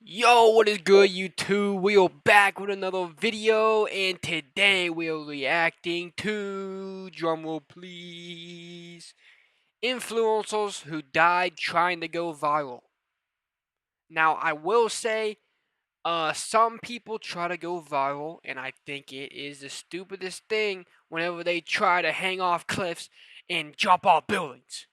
Yo, what is good, YouTube? We are back with another video, and today we are reacting to, drumroll please, influencers who died trying to go viral. Now, I will say, some people try to go viral, and I think it is the stupidest thing whenever they try to hang off cliffs and jump off buildings.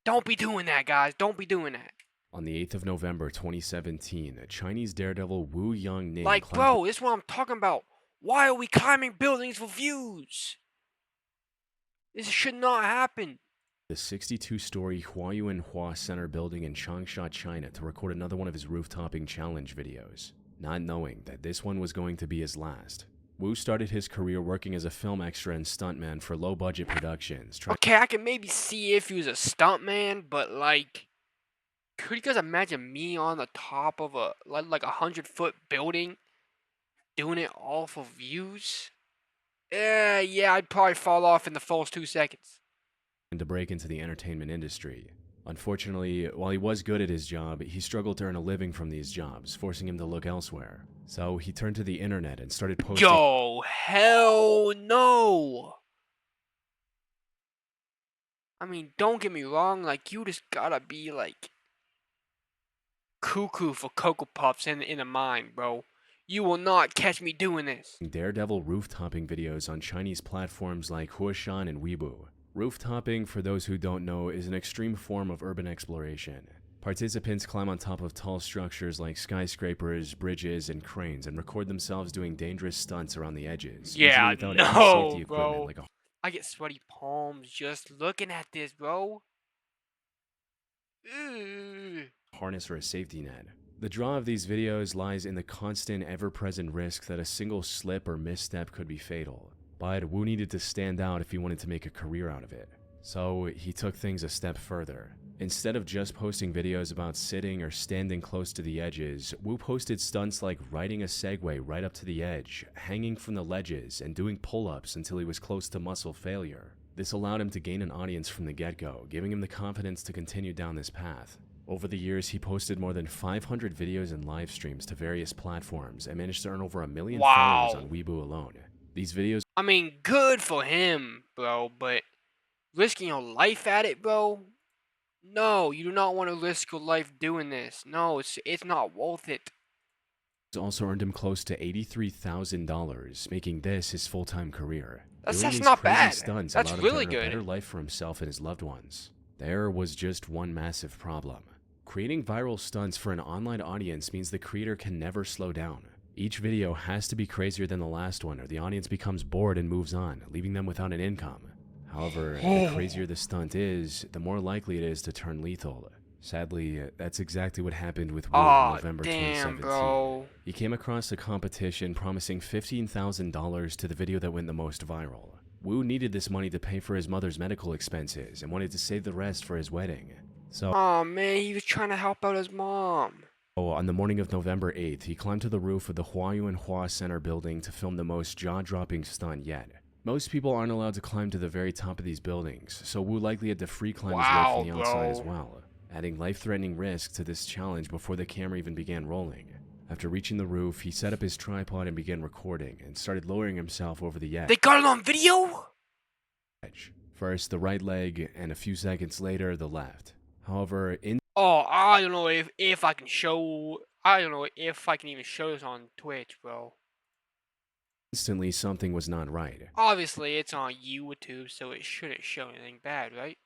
Don't be doing that, guys. Don't be doing that. On the 8th of November 2017, Chinese daredevil Wu Yangning Like, climbed bro, this is what I'm talking about. Why are we climbing buildings for views? This should not happen. the 62-story Huayuanhua Center building in Changsha, China to record another one of his roof-topping challenge videos, not knowing that this one was going to be his last. Wu started his career working as a film extra and stuntman for low-budget productions. Okay, I can maybe see if he was a stuntman, but like, could you guys imagine me on the top of a 100-foot building doing it all for views? Yeah, I'd probably fall off in the first 2 seconds. To break into the entertainment industry. Unfortunately, while he was good at his job, he struggled to earn a living from these jobs, forcing him to look elsewhere. So he turned to the internet and started posting. Yo, hell no! I mean, don't get me wrong, like, you just gotta be, like, cuckoo for Cocoa Puffs in the mind, bro. You will not catch me doing this. Daredevil roof-topping videos on Chinese platforms like Huashan and Weibo. Roof-topping, for those who don't know, is an extreme form of urban exploration. Participants climb on top of tall structures like skyscrapers, bridges, and cranes and record themselves doing dangerous stunts around the edges. Yeah, without no, any safety bro. equipment like I get sweaty palms just looking at this, bro. a harness or a safety net. The draw of these videos lies in the constant, ever-present risk that a single slip or misstep could be fatal. But Wu needed to stand out if he wanted to make a career out of it. So he took things a step further. Instead of just posting videos about sitting or standing close to the edges, Wu posted stunts like riding a Segway right up to the edge, hanging from the ledges, and doing pull-ups until he was close to muscle failure. This allowed him to gain an audience from the get-go, giving him the confidence to continue down this path. Over the years, he posted more than 500 videos and live streams to various platforms and managed to earn over 1 million followers on Weibo alone. These videos, I mean, good for him, bro, but risking your life at it, bro? No, you do not want to risk your life doing this. No, it's not worth it. also earned him close to $83,000, making this his full-time career. That's not bad. Stunts That's allowed really him to earn a good. better life for himself and his loved ones. There was just one massive problem. Creating viral stunts for an online audience means the creator can never slow down. Each video has to be crazier than the last one, or the audience becomes bored and moves on, leaving them without an income. However, the crazier the stunt is, the more likely it is to turn lethal. Sadly, that's exactly what happened with Wu in November 2017. Bro. He came across a competition promising $15,000 to the video that went the most viral. Wu needed this money to pay for his mother's medical expenses and wanted to save the rest for his wedding. So, oh man, he was trying to help out his mom. on the morning of November 8th, he climbed to the roof of the Huayuanhua Center building to film the most jaw-dropping stunt yet. Most people aren't allowed to climb to the very top of these buildings, so Wu likely had to free climb his way from the outside as well, adding life-threatening risk to this challenge before the camera even began rolling. After reaching the roof, he set up his tripod and began recording, and started lowering himself over the edge. They got it on video? First the right leg, and a few seconds later, the left. However, Oh, I don't know if I can show... I don't know if I can even show this on Twitch, bro. instantly something was not right. Obviously, it's on YouTube, so it shouldn't show anything bad, right?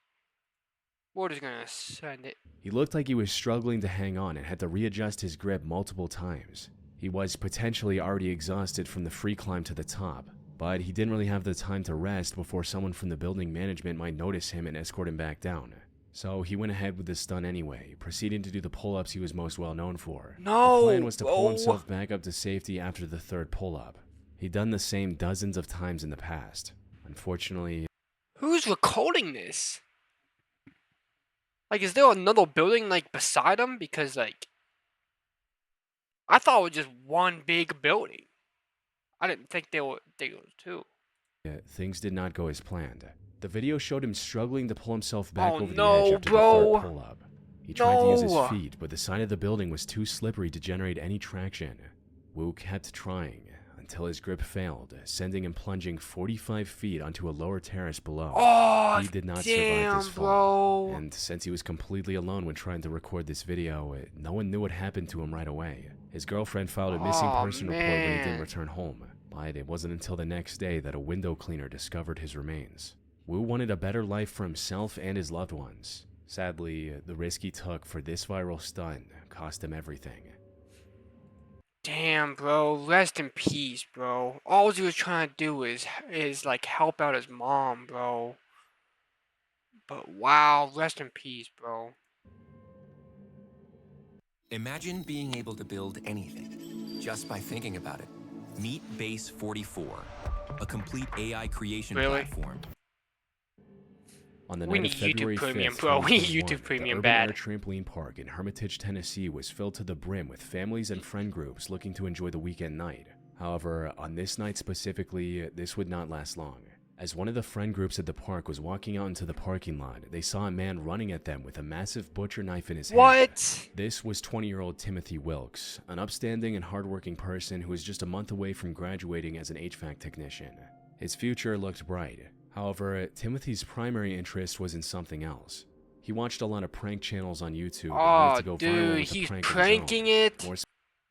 We're just gonna send it. He looked like he was struggling to hang on and had to readjust his grip multiple times. He was potentially already exhausted from the free climb to the top, but he didn't really have the time to rest before someone from the building management might notice him and escort him back down. So he went ahead with the stunt anyway, proceeding to do the pull-ups he was most well known for. No, the plan was to pull himself back up to safety after the third pull-up. He'd done the same dozens of times in the past. Unfortunately, who's recording this? Like, is there another building, like, beside him? Because, like, I thought it was just one big building. I didn't think there were two. things did not go as planned. The video showed him struggling to pull himself back over the edge after the third pull-up. He tried to use his No. feet, but the side of the building was too slippery to generate any traction. Wu kept trying until his grip failed, sending him plunging 45 feet onto a lower terrace below. Oh, He did not survive damn, this fall, bro. and since he was completely alone when trying to record this video, no one knew what happened to him right away. His girlfriend filed a missing Oh, person report when he didn't man. return home, but it wasn't until the next day that a window cleaner discovered his remains. Wu wanted a better life for himself and his loved ones. Sadly, the risk he took for this viral stunt cost him everything. Damn, bro. Rest in peace, bro. All he was trying to do is like help out his mom, bro. But wow, rest in peace, bro. Imagine being able to build anything just by thinking about it. Meet Base 44, a complete AI creation Really? platform. On the We night of need YouTube February Premium, 5th, bro. We need 2021, YouTube Premium the Urban bad. Air Trampoline Park in Hermitage, Tennessee was filled to the brim with families and friend groups looking to enjoy the weekend night. However, on this night specifically, this would not last long. As one of the friend groups at the park was walking out into the parking lot, they saw a man running at them with a massive butcher knife in his hand. What? This was 20-year-old Timothy Wilkes, an upstanding and hardworking person who was just a month away from graduating as an HVAC technician. His future looked bright. However, Timothy's primary interest was in something else. He watched a lot of prank channels on YouTube and wanted Oh, to go viral dude, with a he's prank of his pranking own. it. More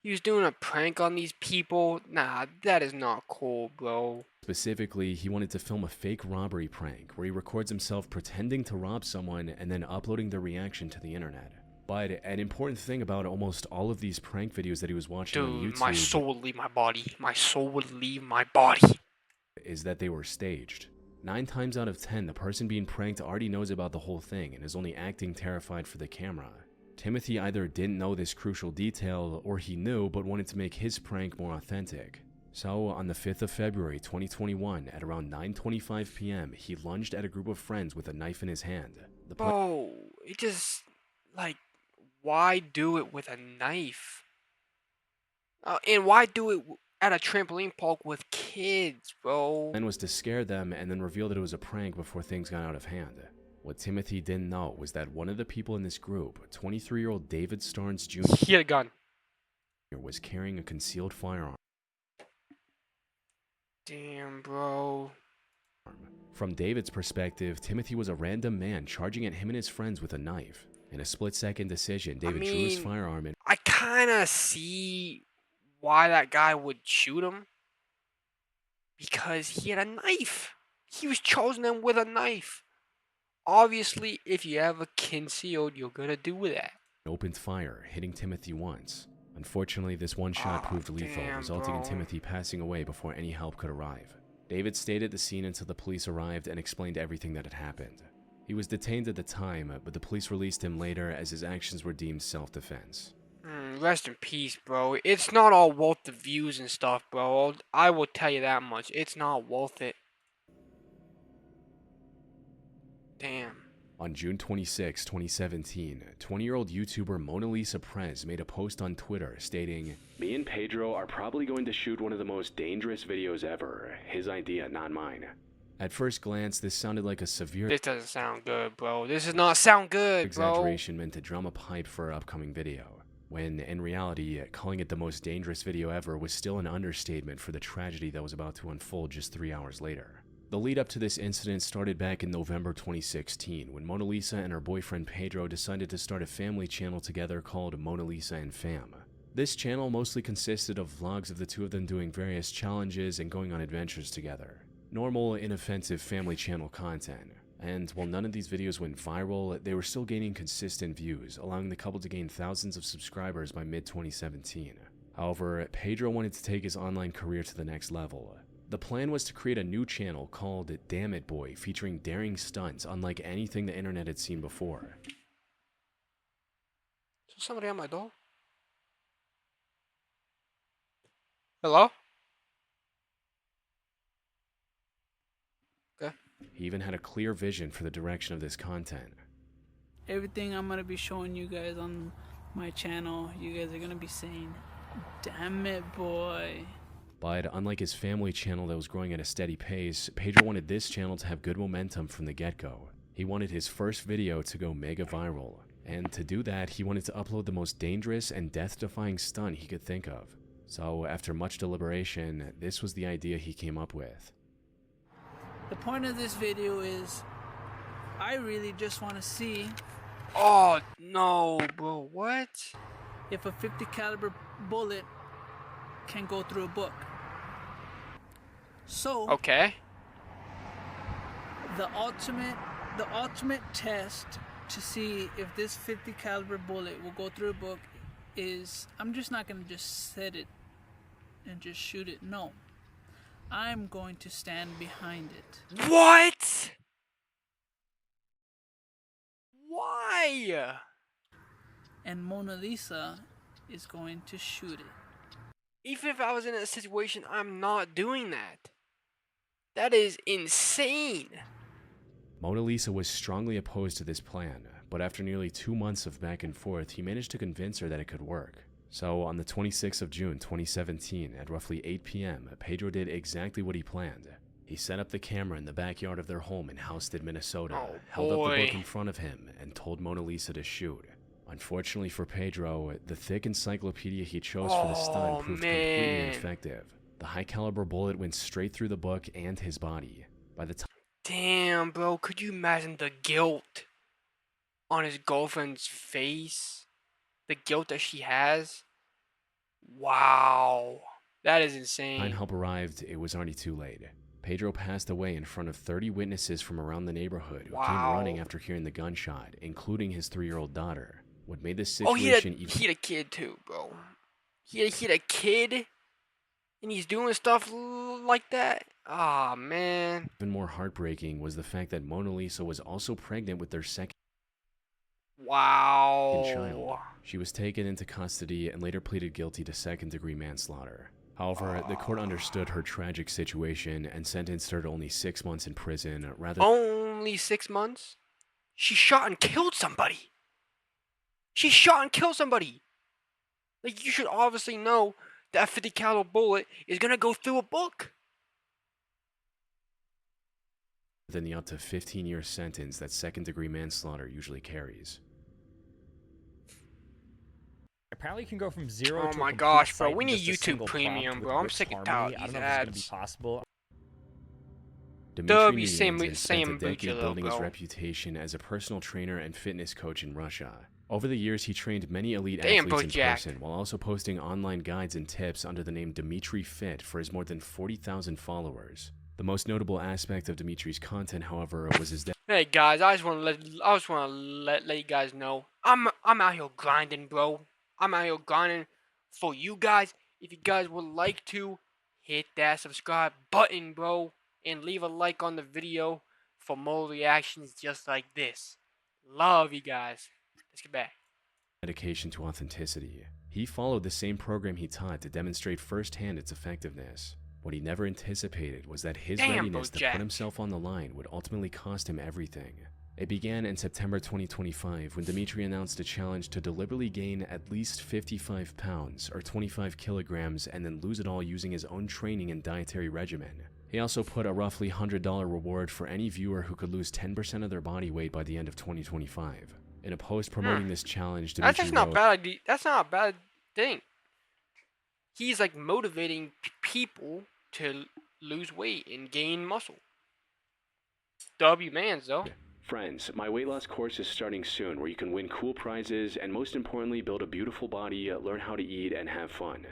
He was doing a prank on these people. Nah, that is not cool, bro. specifically, he wanted to film a fake robbery prank where he records himself pretending to rob someone and then uploading their reaction to the internet. But an important thing about almost all of these prank videos that he was watching on Dude, YouTube my soul would leave my body. My soul would leave my body. is that they were staged. 9 times out of 10, the person being pranked already knows about the whole thing and is only acting terrified for the camera. Timothy either didn't know this crucial detail or he knew but wanted to make his prank more authentic. So, on the 5th of February 2021 at around 9:25 p.m., he lunged at a group of friends with a knife in his hand. The plan Bro, it just, like, why do it with a knife? And why do it at a trampoline park with kids, bro? was to scare them and then reveal that it was a prank before things got out of hand. What Timothy didn't know was that one of the people in this group, 23-year-old David Starnes Jr., He had a gun. was carrying a concealed firearm. Damn, bro. From David's perspective, Timothy was a random man charging at him and his friends with a knife. In a split-second decision, David drew his mean, firearm and I kind of see why that guy would shoot him. Because he had a knife. He was chosen them with a knife. Obviously, if you have a concealed, you're gonna do that. opened fire, hitting Timothy once. Unfortunately, this one shot Aw, proved lethal, damn, resulting in bro. Timothy passing away before any help could arrive. David stayed at the scene until the police arrived and explained everything that had happened. He was detained at the time, but the police released him later as his actions were deemed self-defense. Rest in peace, bro. It's not all worth the views and stuff, bro. I will tell you that much. It's not worth it. Damn. On June 26, 2017, 20-year-old YouTuber Mona Lisa Prez made a post on Twitter stating, "Me and Pedro are probably going to shoot one of the most dangerous videos ever. His idea, not mine." At first glance, this sounded like a severe This doesn't sound good, bro. This does not sound good, bro. exaggeration meant to drum up hype for her upcoming video, when in reality, calling it the most dangerous video ever was still an understatement for the tragedy that was about to unfold just 3 hours later. The lead up to this incident started back in November 2016 when Mona Lisa and her boyfriend Pedro decided to start a family channel together called Mona Lisa and Fam. This channel mostly consisted of vlogs of the two of them doing various challenges and going on adventures together. Normal, inoffensive family channel content. And while none of these videos went viral, they were still gaining consistent views, allowing the couple to gain thousands of subscribers by mid-2017. However, Pedro wanted to take his online career to the next level. The plan was to create a new channel called Damn It Boy, featuring daring stunts unlike anything the internet had seen before. Is somebody at my door? Hello? Okay. He even had a clear vision for the direction of this content. Everything I'm gonna be showing you guys on my channel, you guys are gonna be saying, "Damn it, boy." But unlike his family channel that was growing at a steady pace, Pedro wanted this channel to have good momentum from the get-go. He wanted his first video to go mega viral. And to do that, he wanted to upload the most dangerous and death-defying stunt he could think of. So after much deliberation, this was the idea he came up with. The point of this video is I really just want to see Oh no, bro, what? if a 50 caliber bullet can go through a book. So Okay. the ultimate test to see if this 50 caliber bullet will go through a book is, I'm just not gonna just set it and just shoot it. No, I'm going to stand behind it. What? Why? And Mona Lisa is going to shoot it. Even if I was in a situation, I'm not doing that. That is insane. Mona Lisa was strongly opposed to this plan, but after nearly 2 months of back and forth, he managed to convince her that it could work. So on the 26th of June 2017, at roughly 8 p.m., Pedro did exactly what he planned. He set up the camera in the backyard of their home in Halstead, Minnesota, Oh, held up the book boy. in front of him, and told Mona Lisa to shoot. Unfortunately for Pedro, the thick encyclopedia he chose for the stunt Oh, proved man. completely ineffective. The high-caliber bullet went straight through the book and his body. By the time Damn, bro, could you imagine the guilt on his girlfriend's face? The guilt that she has? Wow. That is insane. help arrived, it was already too late. Pedro passed away in front of 30 witnesses from around the neighborhood who came Wow. running after hearing the gunshot, including his 3-year-old daughter. What made this Oh, situation he had a kid too, bro. He had a kid, and he's doing stuff like that. Ah, man. even more heartbreaking was the fact that Mona Lisa was also pregnant with their second Wow. child. She was taken into custody and later pleaded guilty to second-degree manslaughter. However, the court understood her tragic situation and sentenced her to only 6 months in prison rather Only 6 months? She shot and killed somebody. She shot and killed somebody. Like, you should obviously know that a 50 caliber bullet is gonna go through a book. than the up to 15-year sentence that second-degree manslaughter usually carries. Apparently, you can go from zero Oh to a my complete gosh, bro, site we in need just a YouTube single Premium, prompt with bro. I'm Rick's sick and Harmony. tired of I these don't know if it's gonna be ads. possible. Dmitry same Minianzin spent a Bucha decade though, building his bro. reputation as a personal trainer and fitness coach in Russia. Over the years, he trained many elite Damn, bro, athletes in jacked. person, while also posting online guides and tips under the name Dmitry Fit for his more than 40,000 followers. The most notable aspect of Dmitry's content, however, was his Hey guys, I just want to let you guys know I'm out here grinding, bro. I'm out here grinding for you guys. If you guys would like to hit that subscribe button, bro, and leave a like on the video for more reactions just like this. Love you guys. Let's get back. dedication to authenticity. He followed the same program he taught to demonstrate firsthand its effectiveness. What he never anticipated was that his Damn, readiness to Bojack. put himself on the line would ultimately cost him everything. It began in September 2025 when Dmitry announced a challenge to deliberately gain at least 55 pounds or 25 kilograms and then lose it all using his own training and dietary regimen. He also put a roughly $100 reward for any viewer who could lose 10% of their body weight by the end of 2025. In a post promoting this challenge, That's Dmitry just not wrote, bad. That's not a bad thing. He's like motivating people to lose weight and gain muscle. W mans though. Friends, my weight loss course is starting soon where you can win cool prizes and most importantly build a beautiful body, learn how to eat, and have fun.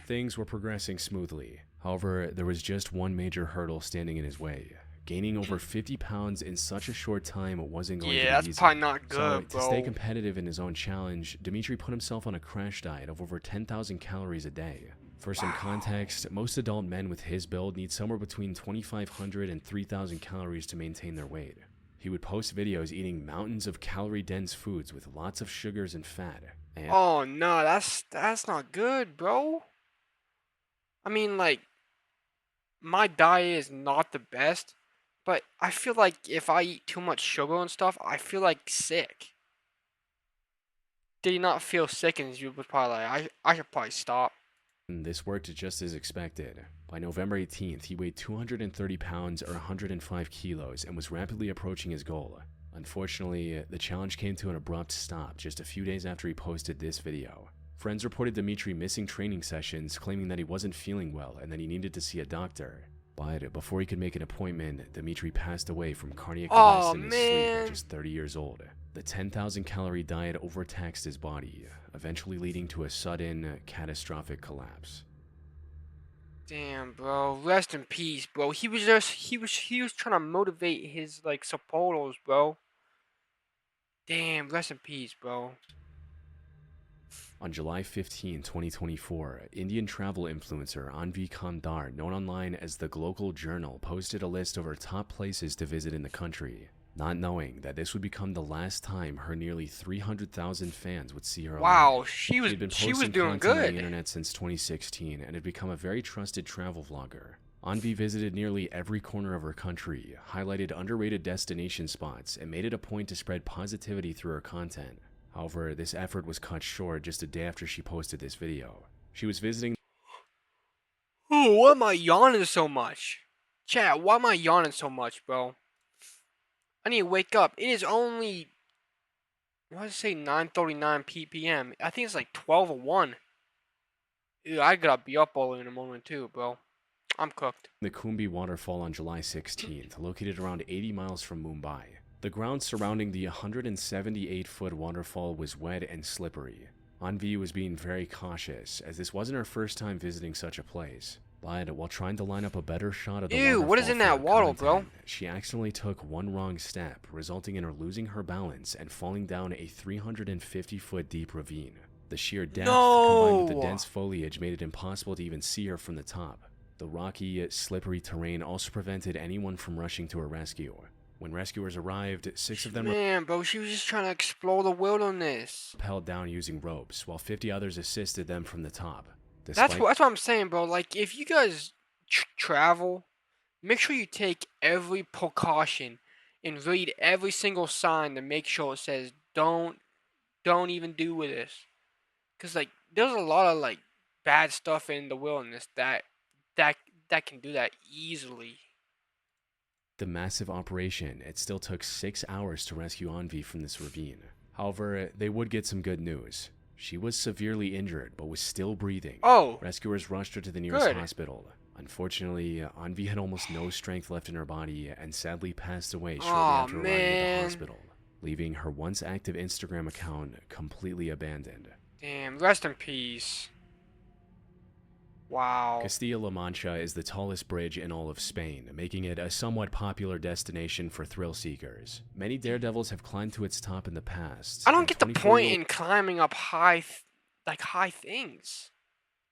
Things were progressing smoothly. However, there was just one major hurdle standing in his way. Gaining over 50 pounds in such a short time wasn't going to be Yeah, that's easy. probably not So, good, to bro. stay competitive in his own challenge, Dmitry put himself on a crash diet of over 10,000 calories a day. For some context, most adult men with his build need somewhere between 2,500 and 3,000 calories to maintain their weight. He would post videos eating mountains of calorie-dense foods with lots of sugars and fat. And Oh no, that's not good, bro. I mean, like, my diet is not the best, but I feel like if I eat too much sugar and stuff, I feel like sick. Did you not feel sick? And you was probably like, I should probably stop. this worked just as expected. By November 18th, he weighed 230 pounds or 105 kilos and was rapidly approaching his goal. Unfortunately, the challenge came to an abrupt stop just a few days after he posted this video. Friends reported Dmitry missing training sessions, claiming that he wasn't feeling well and that he needed to see a doctor. But before he could make an appointment, Dmitry passed away from cardiac arrest in his sleep at just 30 years old. The 10,000 calorie diet overtaxed his body, eventually leading to a sudden, catastrophic collapse. Damn, bro. Rest in peace, bro. He was trying to motivate his like supporters, bro. Damn, rest in peace, bro. On July 15, 2024, Indian travel influencer Anvi Kandar, known online as the Global Journal, posted a list of her top places to visit in the country, not knowing that this would become the last time her nearly 300,000 fans would see her Wow, alive. she was been doing content on the good. internet since 2016 and had become a very trusted travel vlogger. Anvi visited nearly every corner of her country, highlighted underrated destination spots, and made it a point to spread positivity through her content. However, this effort was cut short just a day after she posted this video. She was visiting. Oh, why am I yawning so much? Chat, why am I yawning so much, bro? I need to wake up. It is only, what did I say, 9:39 p.m. I think it's like 12:01. Ew, I gotta be up early in the morning too, bro. I'm cooked. The Kumbi waterfall on July 16th, located around 80 miles from Mumbai. The ground surrounding the 178-foot waterfall was wet and slippery. Anvi was being very cautious, as this wasn't her first time visiting such a place. But while trying to line up a better shot of the Ew, what is waterfall in for that her water, bro? content, she accidentally took one wrong step, resulting in her losing her balance and falling down a 350-foot deep ravine. The sheer depth, combined with the No! dense foliage, made it impossible to even see her from the top. The rocky, slippery terrain also prevented anyone from rushing to her rescue. When rescuers arrived, 6 of them Man, bro, she was just trying to explore the wilderness. rappelled down using ropes, while 50 others assisted them from the top. That's what I'm saying, bro. Like, if you guys travel, make sure you take every precaution and read every single sign to make sure it says don't even do with this. Cause like there's a lot of like bad stuff in the wilderness that can do that easily. The massive operation, it still took 6 hours to rescue Anvi from this ravine. However, they would get some good news. She was severely injured, but was still breathing. Oh, Rescuers rushed her to the nearest good. hospital. Unfortunately, Anvi had almost no strength left in her body and sadly passed away shortly Aw, after arriving at man. the hospital, leaving her once active Instagram account completely abandoned. Damn, rest in peace. Wow. Castilla-La Mancha is the tallest bridge in all of Spain, making it a somewhat popular destination for thrill seekers. Many daredevils have climbed to its top in the past. I don't and get the 24 point in climbing up high things.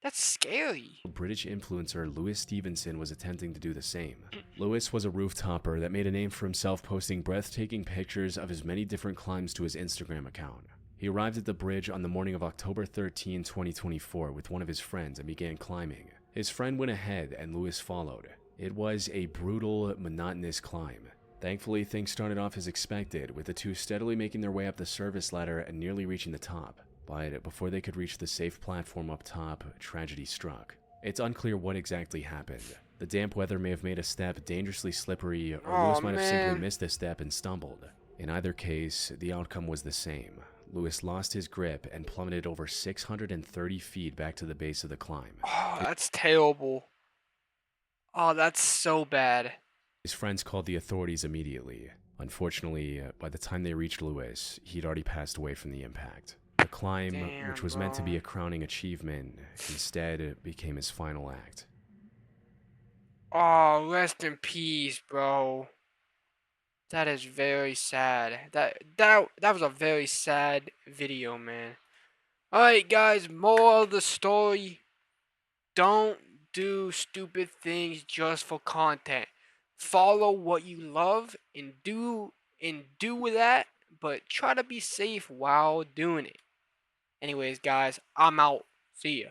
That's scary. British influencer Lewis Stevenson was attempting to do the same. Lewis was a rooftopper that made a name for himself posting breathtaking pictures of his many different climbs to his Instagram account. He arrived at the bridge on the morning of October 13, 2024 with one of his friends and began climbing. His friend went ahead and Lewis followed. It was a brutal, monotonous climb. Thankfully, things started off as expected, with the two steadily making their way up the service ladder and nearly reaching the top. But before they could reach the safe platform up top, tragedy struck. It's unclear what exactly happened. The damp weather may have made a step dangerously slippery, or Lewis might have simply missed a step and stumbled. In either case, the outcome was the same. Lewis lost his grip and plummeted over 630 feet back to the base of the climb. Oh, that's terrible. Oh, that's so bad. His friends called the authorities immediately. Unfortunately, by the time they reached Lewis, he'd already passed away from the impact. The climb, Damn, which was meant to be bro. a crowning achievement, instead became his final act. Oh, rest in peace, bro. That is very sad. That was a very sad video, man. Alright, guys, moral of the story. Don't do stupid things just for content. Follow what you love and do with that, but try to be safe while doing it. Anyways, guys, I'm out. See ya.